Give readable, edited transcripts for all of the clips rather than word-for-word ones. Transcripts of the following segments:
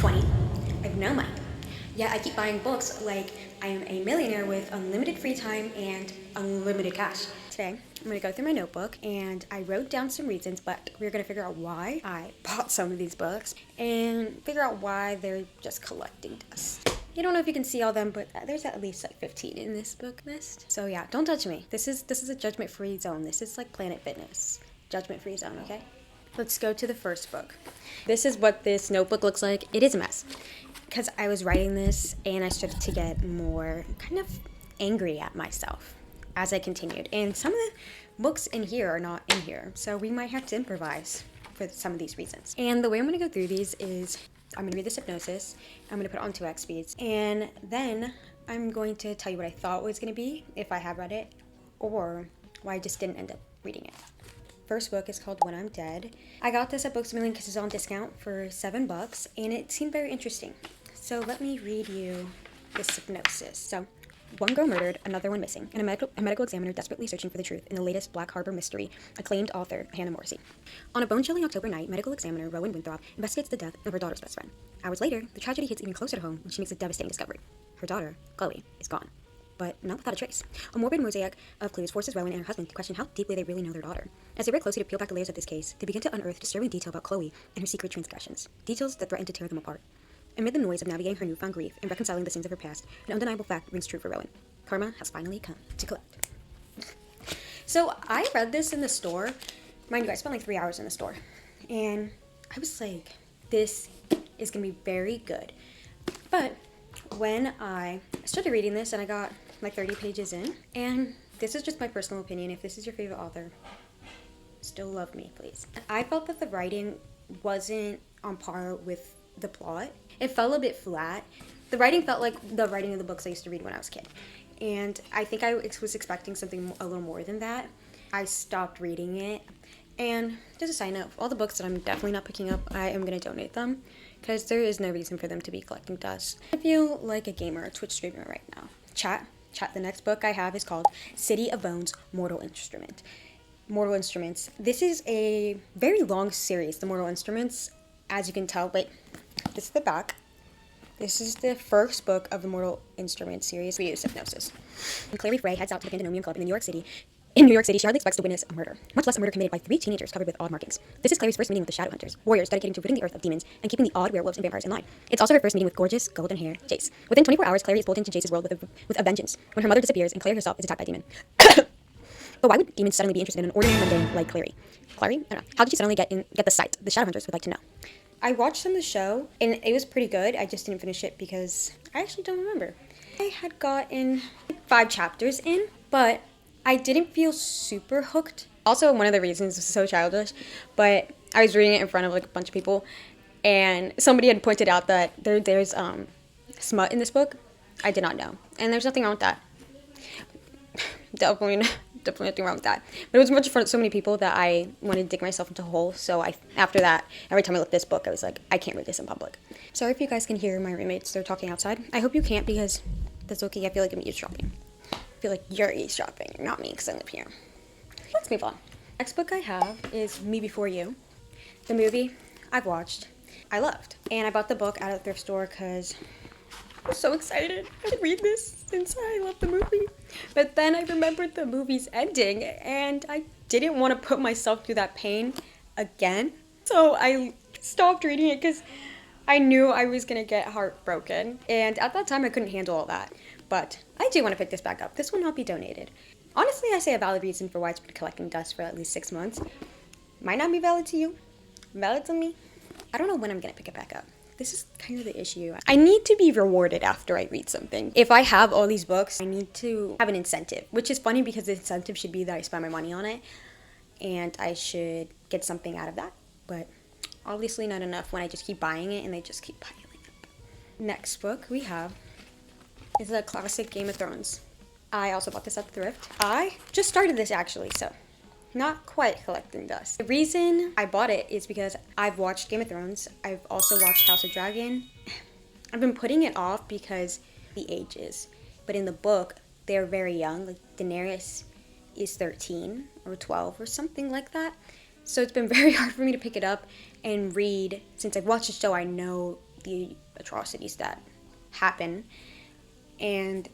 20. I have no money. Yet I keep buying books like I am a millionaire with unlimited free time and unlimited cash. Today, I'm going to go through my notebook and I wrote down some reasons, but we're going to figure out why I bought some of these books and figure out why they're just collecting dust. I don't know if you can see all them, but there's at least like 15 in this book list. So yeah, don't judge me. This is a judgment-free zone. This is like Planet Fitness. Judgment-free zone, okay? Let's go to the first book. This is what this notebook looks like. It is a mess. Because I was writing this and I started to get more kind of angry at myself as I continued. And some of the books in here are not in here. So we might have to improvise for some of these reasons. And the way I'm going to go through these is I'm going to read this hypnosis. I'm going to put it on 2x speeds. And then I'm going to tell you what I thought it was going to be if I have read it or why I just didn't end up reading it. First book is called When I'm Dead. I got this at Books A Million because it's on discount for $7 and it seemed very interesting. So let me read you this synopsis. So, one girl murdered, another one missing, and a medical examiner desperately searching for the truth in the latest Black Harbor mystery, acclaimed author Hannah Morrissey. On a bone-chilling October night, medical examiner Rowan Winthrop investigates the death of her daughter's best friend. Hours later, the tragedy hits even closer to home when she makes a devastating discovery. Her daughter, Chloe, is gone, but not without a trace. A morbid mosaic of clues forces Rowan and her husband to question how deeply they really know their daughter. As they work closely to peel back the layers of this case, they begin to unearth disturbing detail about Chloe and her secret transgressions, details that threaten to tear them apart. Amid the noise of navigating her newfound grief and reconciling the sins of her past, an undeniable fact rings true for Rowan. Karma has finally come to collect. So I read this in the store. Mind you, I spent like 3 hours in the store. And I was like, this is going to be very good. But when I started reading this and I got like 30 pages in, and this is just my personal opinion, if this is your favorite author, still love me, please. I felt that the writing wasn't on par with the plot. It fell a bit flat. The writing felt like the writing of the books I used to read when I was a kid. And I think I was expecting something a little more than that. I stopped reading it. And just a side note, all the books that I'm definitely not picking up, I am going to donate them. Because there is no reason for them to be collecting dust. I feel like a gamer, a Twitch streamer right now. Chat, the next book I have is called City of Bones, Mortal Instrument. Mortal Instruments. This is a very long series, the Mortal Instruments. As you can tell, wait, this is the back. This is the first book of the Mortal Instruments series. We use hypnosis. And Clary Frey heads out to the Pandemonium Club in New York City. In New York City, she hardly expects to witness a murder, much less a murder committed by 3 teenagers covered with odd markings. This is Clary's first meeting with the Shadow Hunters, warriors dedicated to ridding the earth of demons and keeping the odd werewolves and vampires in line. It's also her first meeting with gorgeous, golden-haired Jace. Within 24 hours, Clary is pulled into Jace's world with a vengeance when her mother disappears and Clary herself is attacked by a demon. But why would demons suddenly be interested in an ordinary mundane like Clary? Clary? I don't know. How did she suddenly get the sight? The Shadow Hunters would like to know. I watched some of the show, and it was pretty good. I just didn't finish it because I actually don't remember. I had gotten 5 chapters in, but I didn't feel super hooked. Also, one of the reasons, this is so childish, but I was reading it in front of like a bunch of people, and somebody had pointed out that there's smut in this book. I did not know, and there's nothing wrong with that. Definitely nothing wrong with that. But it was much for so many people that I wanted to dig myself into a hole. So after that, every time I looked at this book, I was like, I can't read this in public. Sorry if you guys can hear my roommates. They're talking outside. I hope you can't because that's okay. I feel like I'm eavesdropping. I feel like you're eavesdropping, not me because I live here. Let's move on. Next book I have is Me Before You. The movie I've watched, I loved. And I bought the book out of the thrift store because I was so excited to read this since I loved the movie. But then I remembered the movie's ending and I didn't want to put myself through that pain again. So I stopped reading it because I knew I was going to get heartbroken. And at that time I couldn't handle all that. But I do want to pick this back up. This will not be donated. Honestly, I say a valid reason for why it's been collecting dust for at least 6 months. Might not be valid to you. Valid to me. I don't know when I'm going to pick it back up. This is kind of the issue. I need to be rewarded after I read something. If I have all these books, I need to have an incentive, which is funny because the incentive should be that I spend my money on it and I should get something out of that. But obviously not enough when I just keep buying it and they just keep piling up. Next book we have is the classic Game of Thrones. I also bought this at the thrift. I just started this actually, so not quite collecting dust. The reason I bought it is because I've watched Game of Thrones. I've also watched House of Dragon. I've been putting it off because the ages. But in the book, they're very young. Like Daenerys is 13 or 12 or something like that. So it's been very hard for me to pick it up and read. Since I've watched the show, I know the atrocities that happen, and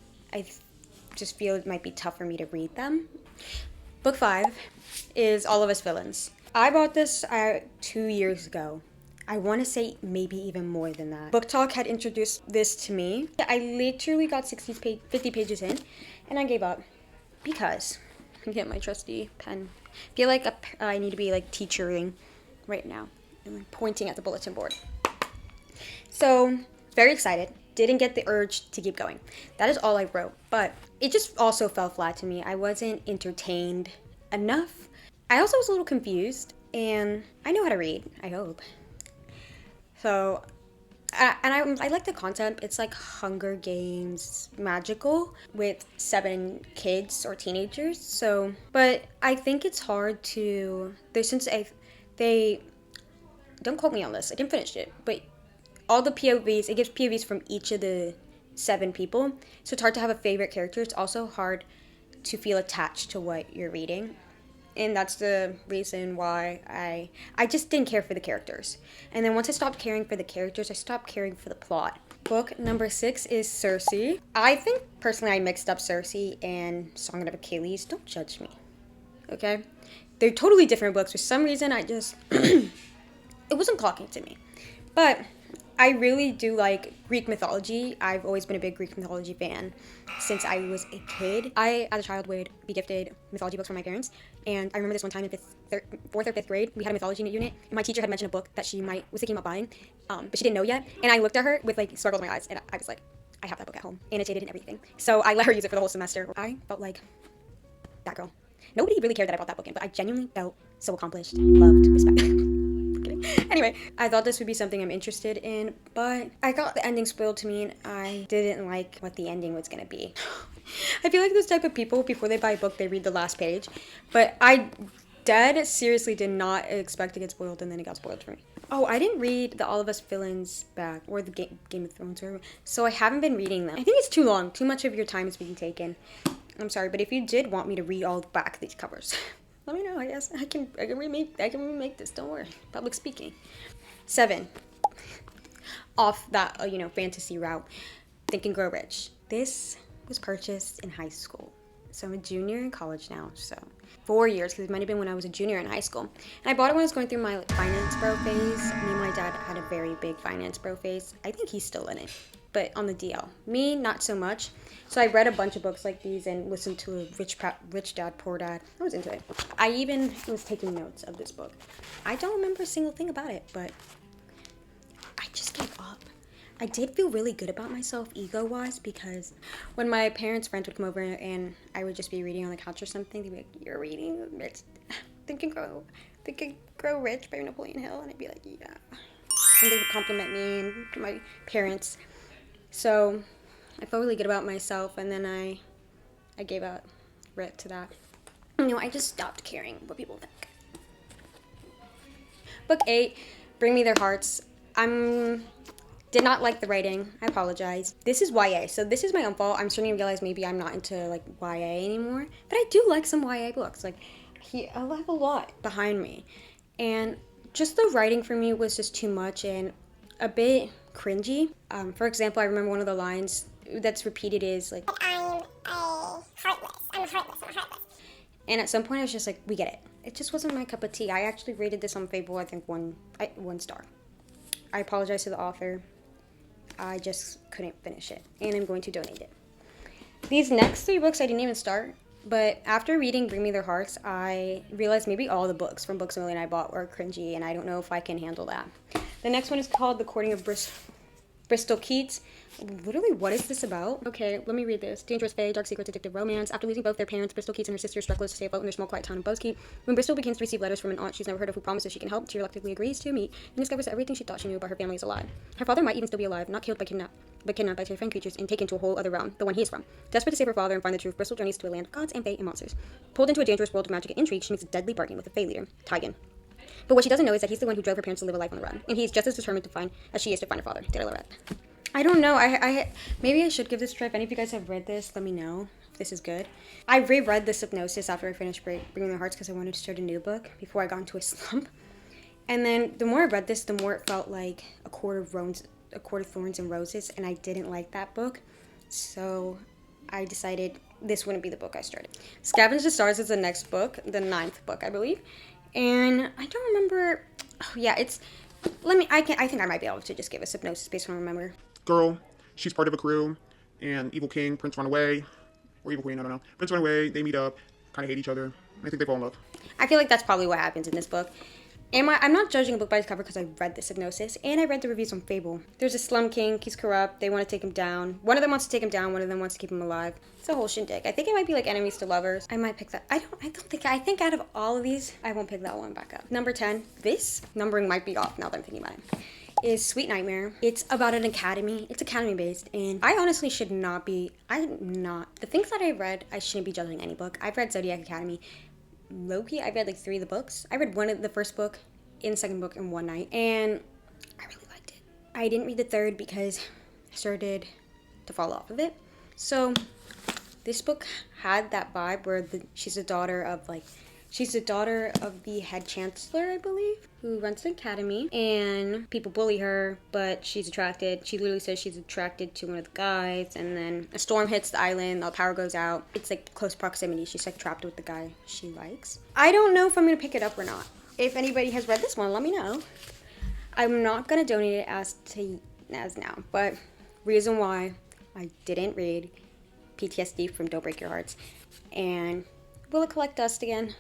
just feel it might be tough for me to read them. Book 5 is All of Us Villains. I bought this 2 years ago. I want to say maybe even more than that. Book Talk had introduced this to me. I literally got 50 pages in, and I gave up because I get my trusty pen. I feel like I need to be like teachering right now and pointing at the bulletin board. So, very excited. Didn't get the urge to keep going. That is all I wrote, but it just also fell flat to me. I wasn't entertained enough. I also was a little confused, and I know how to read, I hope. So, and I like the concept. It's like Hunger Games magical with 7 kids or teenagers. So, but I think it's hard to, they don't quote me on this. I didn't finish it, but all the POVs, it gives POVs from each of the 7 people. So it's hard to have a favorite character. It's also hard to feel attached to what you're reading. And that's the reason why I just didn't care for the characters. And then once I stopped caring for the characters, I stopped caring for the plot. Book number 6 is Circe. I think personally I mixed up Circe and Song of Achilles. Don't judge me, okay? They're totally different books. For some reason, I just, it wasn't clocking to me. But I really do like Greek mythology. I've always been a big Greek mythology fan since I was a kid. I, as a child, would be gifted mythology books from my parents. And I remember this one time in 4th or 5th grade, we had a mythology unit, and my teacher had mentioned a book that she was thinking about buying, but she didn't know yet. And I looked at her with like sparkles in my eyes, and I was like, I have that book at home, annotated and everything. So I let her use it for the whole semester. I felt like that girl. Nobody really cared that I brought that book in, but I genuinely felt so accomplished, loved, respect. Anyway, I thought this would be something I'm interested in, but I got the ending spoiled to me, and I didn't like what the ending was gonna be. I feel like those type of people, before they buy a book, they read the last page, but I seriously did not expect to get spoiled, and then it got spoiled for me. Oh, I didn't read the All of Us Villains back, or the Game of Thrones, so I haven't been reading them. I think it's too long. Too much of your time is being taken. I'm sorry, but if you did want me to read all the back of these covers, let me know. I guess I can remake this. Don't worry. Public speaking. 7. Off that fantasy route. Think and Grow Rich. This was purchased in high school, so I'm a junior in college now. So 4 years, because it might have been when I was a junior in high school. And I bought it when I was going through my finance bro phase. Me and my dad had a very big finance bro phase. I think he's still in it, but on the DL. Me, not so much. So I read a bunch of books like these and listened to a Rich Dad, Poor Dad. I was into it. I even was taking notes of this book. I don't remember a single thing about it, but I just gave up. I did feel really good about myself ego-wise, because when my parents' friends would come over and I would just be reading on the couch or something, they'd be like, "You're reading Think and Grow Rich by Napoleon Hill," and I'd be like, "Yeah." And they would compliment me and my parents. So I felt really good about myself, and then I gave up to that. I just stopped caring what people think. Book 8, Bring Me Their Hearts. Did not like the writing. I apologize. This is YA, so this is my own fault. I'm starting to realize maybe I'm not into like YA anymore, but I do like some YA books. Like, I have a lot behind me, and just the writing for me was just too much and a bit cringy. For example, I remember one of the lines that's repeated is like, I'm heartless. And at some point I was just like, we get it. It just wasn't my cup of tea. I actually rated this on Fable, I think 1 star. I apologize to the author. I just couldn't finish it, and I'm going to donate it. These next 3 books I didn't even start, but after reading Bring Me Their Hearts, I realized maybe all the books from Books A Million I bought were cringy, and I don't know if I can handle that. The next one is called The Courting of Bristol Keats. Literally, what is this about? Okay, let me read this. Dangerous Fae, dark secrets, addictive romance. After losing both their parents, Bristol Keats and her sister struck to stay afloat in their small, quiet town of Buzzkeep. When Bristol begins to receive letters from an aunt she's never heard of who promises she can help, she reluctantly agrees to meet and discovers that everything she thought she knew about her family is a lie. Her father might even still be alive, not killed but kidnapped by terrifying creatures and taken to a whole other realm, the one he is from. Desperate to save her father and find the truth, Bristol journeys to a land of gods and fae and monsters. Pulled into a dangerous world of magic and intrigue, she makes a deadly bargain with the fae leader, Tigan. But what she doesn't know is that he's the one who drove her parents to live a life on the run, and he's just as determined as she is to find her father. Did I love that? I don't know. Maybe I should give this a try. If any of you guys have read this, let me know if this is good. I reread the Hypnosis after I finished Bringing Their Hearts because I wanted to start a new book before I got into a slump. And then the more I read this, the more it felt like A Court of A Court of Thorns and Roses, and I didn't like that book. So I decided this wouldn't be the book I started. Scavenge the Stars is the next book, the 9th book, I believe. And I don't remember. Oh yeah, it's. I think I might be able to just give a synopsis based on what I remember. Girl, she's part of a crew, and evil king, prince run away, or evil queen, I don't know. Prince run away, they meet up, kind of hate each other, and I think they fall in love. I feel like that's probably what happens in this book. I'm not judging a book by its cover because I read the synopsis and I read the reviews on Fable. There's a slum king, he's corrupt, they want to take him down. One of them wants to take him down, one of them wants to keep him alive. It's a whole shindig. I think it might be like enemies to lovers. I might pick that. I think out of all of these, I won't pick that one back up. Number 10, this numbering might be off now that I'm thinking about it, is Sweet Nightmare. It's about an academy. It's academy based, and I honestly should not be. I'm not. The things that I read, I shouldn't be judging any book. I've read Zodiac Academy. Loki, I read like 3 of the books. I read one of the first book and the second book in one night, and I really liked it. I didn't read the third because I started to fall off of it. So this book had that vibe where she's the daughter of the head chancellor, I believe, who runs the academy, and people bully her, but she literally says she's attracted to one of the guys, and then a storm hits the island, all the power goes out. It's like close proximity. She's like trapped with the guy she likes. I don't know if I'm gonna pick it up or not. If anybody has read this one, let me know. I'm not gonna donate it as now, but reason why I didn't read PTSD from Don't Break Your Hearts, and will it collect dust again?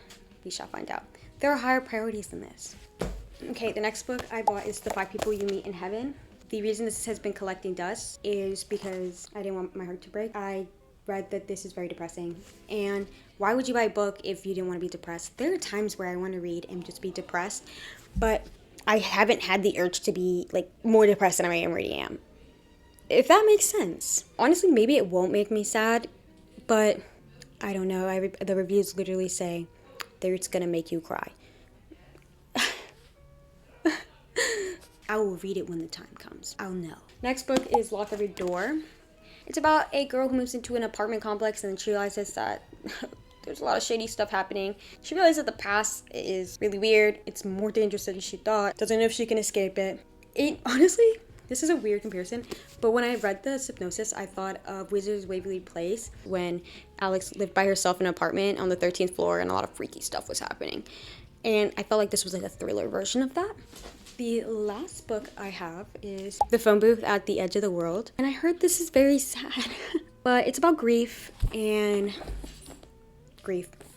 We shall find out. There are higher priorities than this. Okay, the next book I bought is The 5 People You Meet in Heaven. The reason this has been collecting dust is because I didn't want my heart to break. I read that this is very depressing. And why would you buy a book if you didn't want to be depressed? There are times where I want to read and just be depressed, but I haven't had the urge to be like more depressed than I already am. If that makes sense. Honestly, maybe it won't make me sad, but I don't know. The reviews literally say it's gonna make you cry. I will read it when the time comes. I'll know. Next book is Lock Every Door. It's about a girl who moves into an apartment complex and then she realizes that there's a lot of shady stuff happening. She realizes that the past is really weird. It's more dangerous than she thought. Doesn't know if she can escape it. Honestly, this is a weird comparison, but when I read the synopsis, I thought of Wizards Waverly Place when Alex lived by herself in an apartment on the 13th floor and a lot of freaky stuff was happening. And I felt like this was like a thriller version of that. The last book I have is The Phone Booth at the Edge of the World. And I heard this is very sad, but it's about grief. I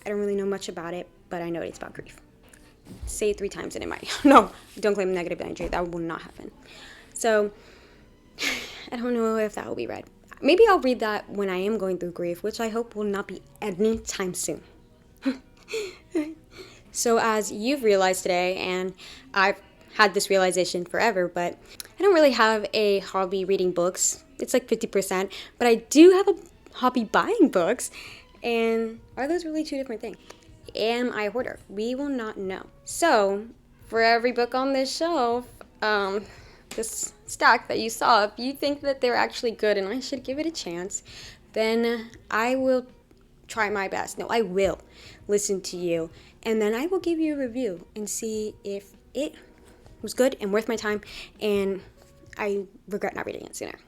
don't really know much about it, but I know it's about grief. Say it 3 times and it might. No, don't claim negative energy. That will not happen. So, I don't know if that will be read. Maybe I'll read that when I am going through grief, which I hope will not be anytime soon. So, as you've realized today, and I've had this realization forever, but I don't really have a hobby reading books. It's like 50%, but I do have a hobby buying books. And are those really 2 different things? Am I a hoarder? We will not know. So, for every book on this shelf, this stack that you saw, if you think that they're actually good and I should give it a chance, then I will try my best. No, I will listen to you, and then I will give you a review and see if it was good and worth my time, and I regret not reading it sooner.